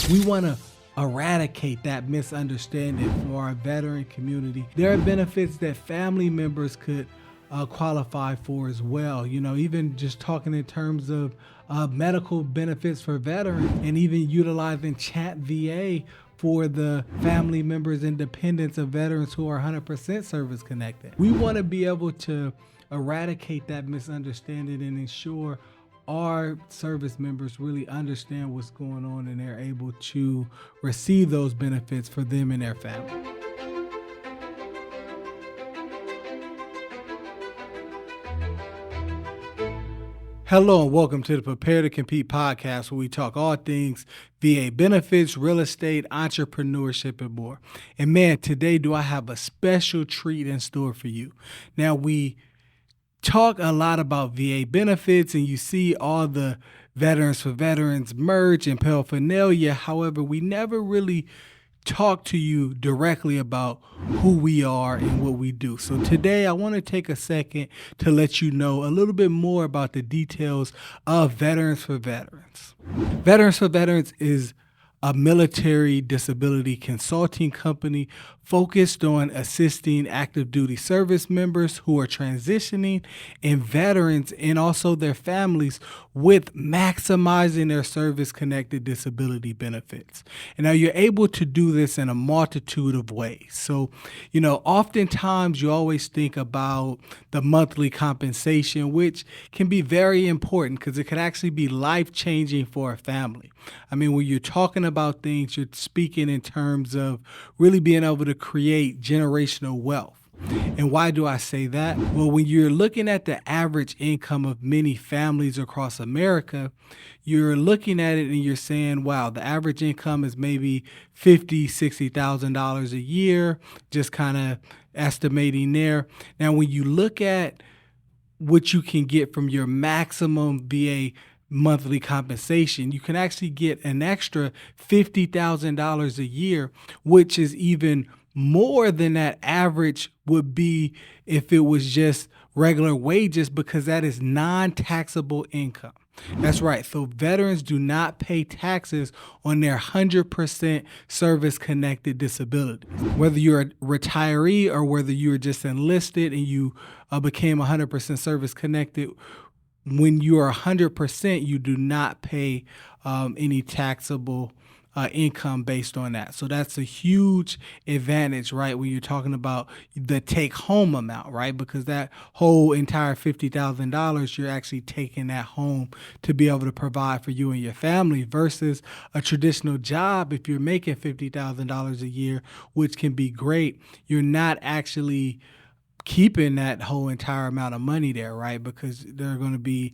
We want to eradicate that misunderstanding for our veteran community. There are benefits that family members could qualify for as well. Even just talking in terms of medical benefits for veterans, and even utilizing Chat VA for the family members and dependents of veterans who are 100% service connected. We want to be able to eradicate that misunderstanding and ensure our service members really understand what's going on and they're able to receive those benefits for them and their family. Hello and welcome to the Prepare to Compete podcast, where we talk all things VA benefits, real estate, entrepreneurship, and more. And man, today do I have a special treat in store for you. Now, we talk a lot about VA benefits and you see all the Veterans for Veterans merch and paraphernalia. However, we never really talk to you directly about who we are and what we do. So today I want to take a second to let you know a little bit more about the details of Veterans for Veterans. Veterans for Veterans is a military disability consulting company focused on assisting active duty service members who are transitioning and veterans and also their families with maximizing their service-connected disability benefits. And now you're able to do this in a multitude of ways. So, oftentimes you always think about the monthly compensation, which can be very important because it could actually be life-changing for a family. I mean, when you're talking about things, you're speaking in terms of really being able to create generational wealth. And why do I say that? Well, when you're looking at the average income of many families across America, you're looking at it and you're saying, wow, the average income is maybe $50,000, $60,000 a year, just kind of estimating there. Now, when you look at what you can get from your maximum VA monthly compensation, you can actually get an extra $50,000 a year, which is even more than that average would be if it was just regular wages, because that is non-taxable income. That's right. So veterans do not pay taxes on their 100% service-connected disability. Whether you're a retiree or whether you were just enlisted and you became 100% service-connected, when you are 100%, you do not pay any taxable income based on that. So that's a huge advantage, right? When you're talking about the take home amount, right? Because that whole entire $50,000, you're actually taking that home to be able to provide for you and your family versus a traditional job. If you're making $50,000 a year, which can be great, you're not actually keeping that whole entire amount of money there, right? Because there are going to be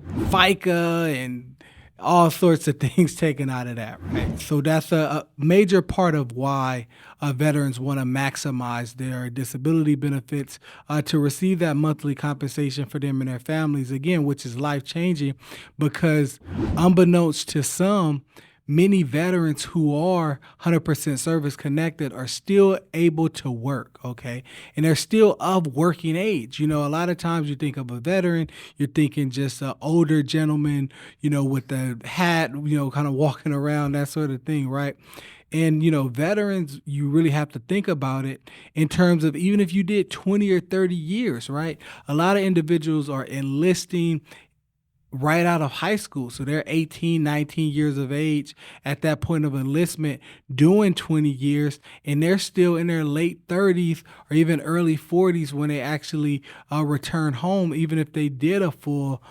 FICA and all sorts of things taken out of that, right? So that's a major part of why veterans want to maximize their disability benefits to receive that monthly compensation for them and their families, again, which is life-changing because unbeknownst to some, many veterans who are 100% service connected are still able to work, okay? And they're still of working age. A lot of times you think of a veteran, you're thinking just an older gentleman, with the hat, kind of walking around, that sort of thing, right? And, veterans, you really have to think about it in terms of even if you did 20 or 30 years, right? A lot of individuals are enlisting right out of high school. So they're 18, 19 years of age at that point of enlistment, doing 20 years, and they're still in their late 30s or even early 40s when they actually return home, even if they did a full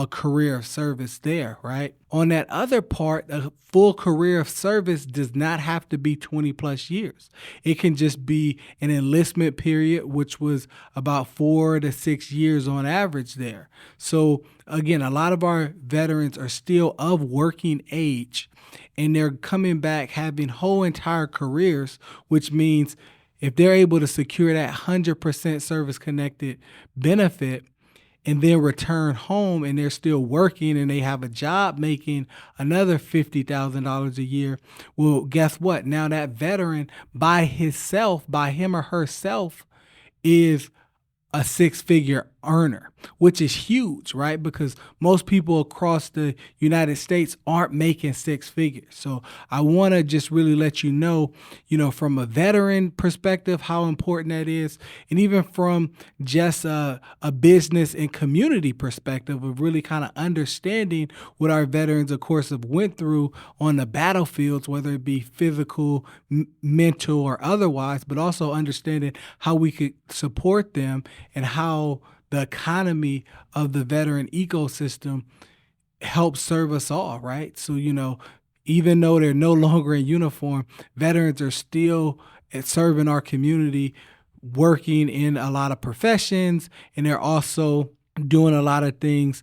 career of service there, right? On that other part, a full career of service does not have to be 20 plus years. It can just be an enlistment period, which was about 4 to 6 years on average there. So again, a lot of our veterans are still of working age and they're coming back having whole entire careers, which means if they're able to secure that 100% service connected benefit, and then return home and they're still working and they have a job making another $50,000 a year, well, guess what? Now that veteran by him or herself is a six-figure earner, which is huge, right? Because most people across the United States aren't making six figures. So I want to just really let from a veteran perspective, how important that is. And even from just a business and community perspective of really kind of understanding what our veterans, of course, have went through on the battlefields, whether it be physical, mental, or otherwise, but also understanding how we could support them and how the economy of the veteran ecosystem helps serve us all, right? So, even though they're no longer in uniform, veterans are still serving our community, working in a lot of professions, and they're also doing a lot of things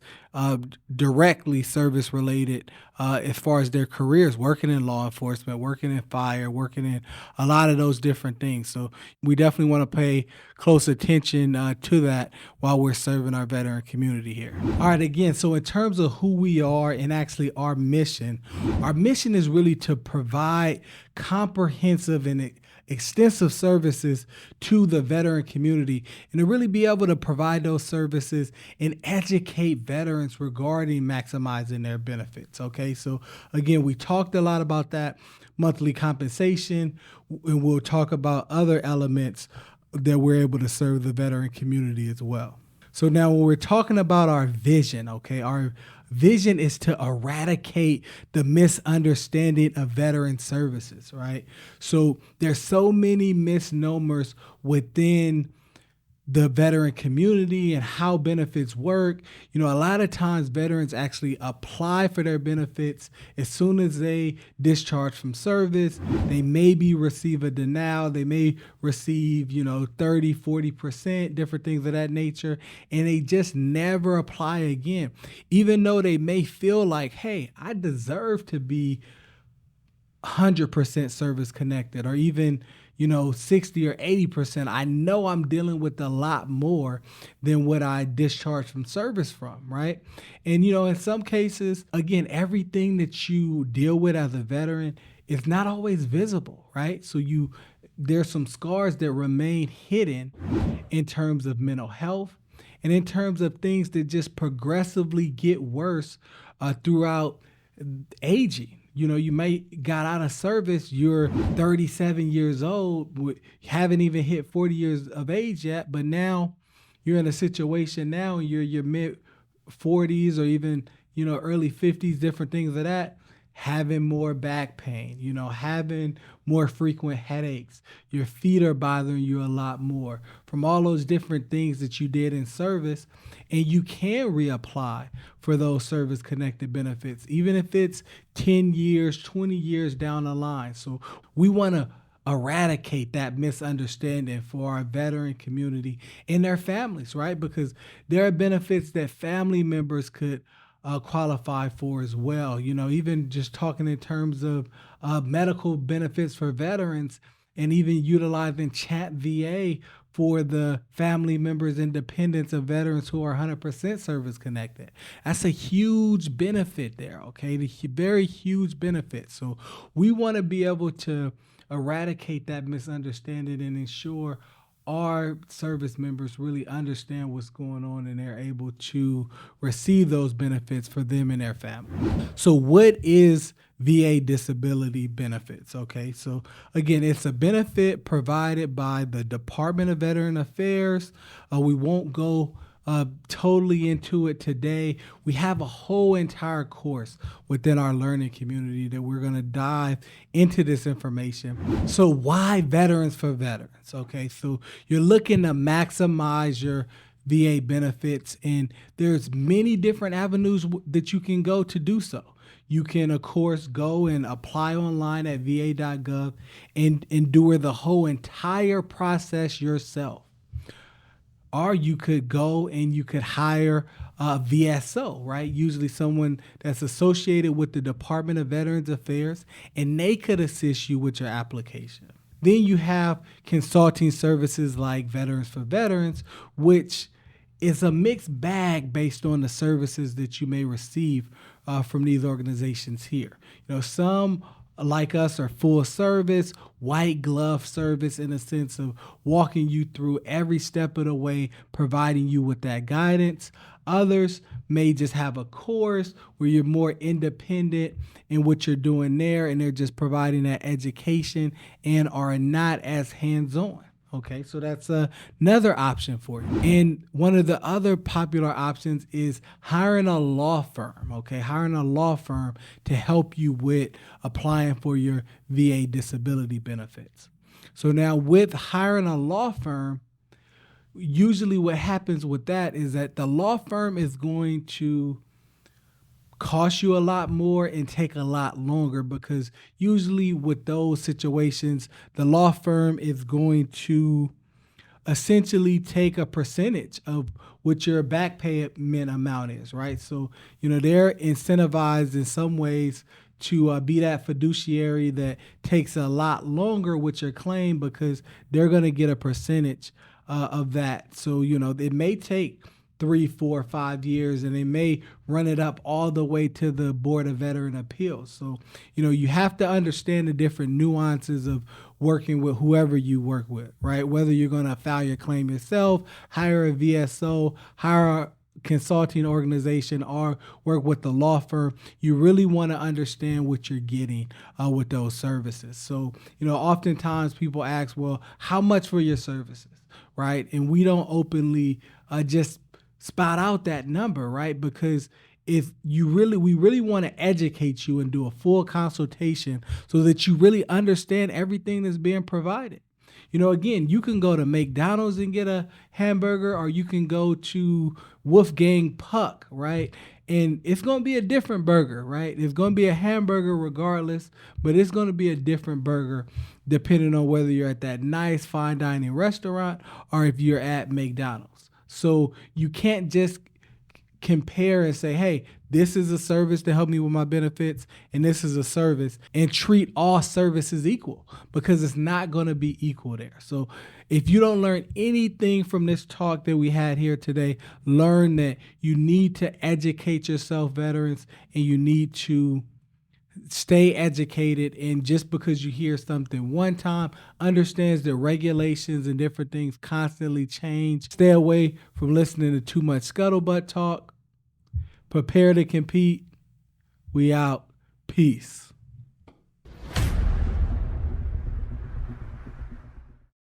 directly service related as far as their careers, working in law enforcement, working in fire, working in a lot of those different things. So we definitely want to pay close attention to that while we're serving our veteran community here. All right, again, so in terms of who we are and actually our mission is really to provide comprehensive and extensive services to the veteran community and to really be able to provide those services and educate veterans regarding maximizing their benefits. Okay, so again, we talked a lot about that monthly compensation, and we'll talk about other elements that we're able to serve the veteran community as well. So now when we're talking about our vision, okay, our vision is to eradicate the misunderstanding of veteran services, right? So there's so many misnomers within the veteran community and how benefits work. A lot of times veterans actually apply for their benefits as soon as they discharge from service. They maybe receive a denial. They may receive, 30, 40%, different things of that nature, and they just never apply again, even though they may feel like, hey, I deserve to be 100% service connected, or even 60 or 80%. I know I'm dealing with a lot more than what I discharged from service from, right? And in some cases, again, everything that you deal with as a veteran is not always visible, right? So there's some scars that remain hidden in terms of mental health and in terms of things that just progressively get worse throughout aging. You may got out of service, you're 37 years old, haven't even hit 40 years of age yet, but now you're in a situation now, you're your mid 40s or even, early 50s, different things of that, having more back pain, having more frequent headaches. Your feet are bothering you a lot more from all those different things that you did in service. And you can reapply for those service-connected benefits, even if it's 10 years, 20 years down the line. So we want to eradicate that misunderstanding for our veteran community and their families, right? Because there are benefits that family members could qualify for as well. Even just talking in terms of medical benefits for veterans and even utilizing Chat VA for the family members and dependents of veterans who are 100% service connected. That's a huge benefit there, okay? Very huge benefit. So we want to be able to eradicate that misunderstanding and ensure our service members really understand what's going on and they're able to receive those benefits for them and their family. So what is VA disability benefits? Okay, so again, it's a benefit provided by the Department of Veteran Affairs. We won't go totally into it today. We have a whole entire course within our learning community that we're going to dive into this information. So why veterans for veterans? Okay, so you're looking to maximize your VA benefits, and there's many different avenues that you can go to do so. You can, of course, go and apply online at va.gov and endure the whole entire process yourself. Or you could go and you could hire a VSO, right? Usually someone that's associated with the Department of Veterans Affairs, and they could assist you with your application. Then you have consulting services like Veterans for Veterans, which is a mixed bag based on the services that you may receive from these organizations here. Some like us are full service, white glove service in a sense of walking you through every step of the way, providing you with that guidance. Others may just have a course where you're more independent in what you're doing there, and they're just providing that education and are not as hands-on. Okay, so that's another option for you. And one of the other popular options is hiring a law firm. Okay, hiring a law firm to help you with applying for your VA disability benefits. So now with hiring a law firm, usually what happens with that is that the law firm is going to cost you a lot more and take a lot longer, because usually with those situations, the law firm is going to essentially take a percentage of what your back payment amount is, right? So, they're incentivized in some ways to be that fiduciary that takes a lot longer with your claim, because they're going to get a percentage of that. So, it may take 3, 4, 5 years, and they may run it up all the way to the Board of Veteran Appeals. So, you have to understand the different nuances of working with whoever you work with, right? Whether you're going to file your claim yourself, hire a VSO, hire a consulting organization, or work with the law firm, you really want to understand what you're getting with those services. So, oftentimes people ask, well, how much for your services, right? And we don't openly just spout out that number, right? Because we really want to educate you and do a full consultation so that you really understand everything that's being provided. Again, you can go to McDonald's and get a hamburger, or you can go to Wolfgang Puck, right? And it's going to be a different burger, right? It's going to be a hamburger regardless, but it's going to be a different burger depending on whether you're at that nice fine dining restaurant or if you're at McDonald's. So you can't just compare and say, hey, this is a service to help me with my benefits, and this is a service, and treat all services equal, because it's not going to be equal there. So if you don't learn anything from this talk that we had here today, learn that you need to educate yourself, veterans, and you need to stay educated. And just because you hear something one time, understands that regulations and different things constantly change. Stay away from listening to too much scuttlebutt talk. Prepare to compete. We out. Peace.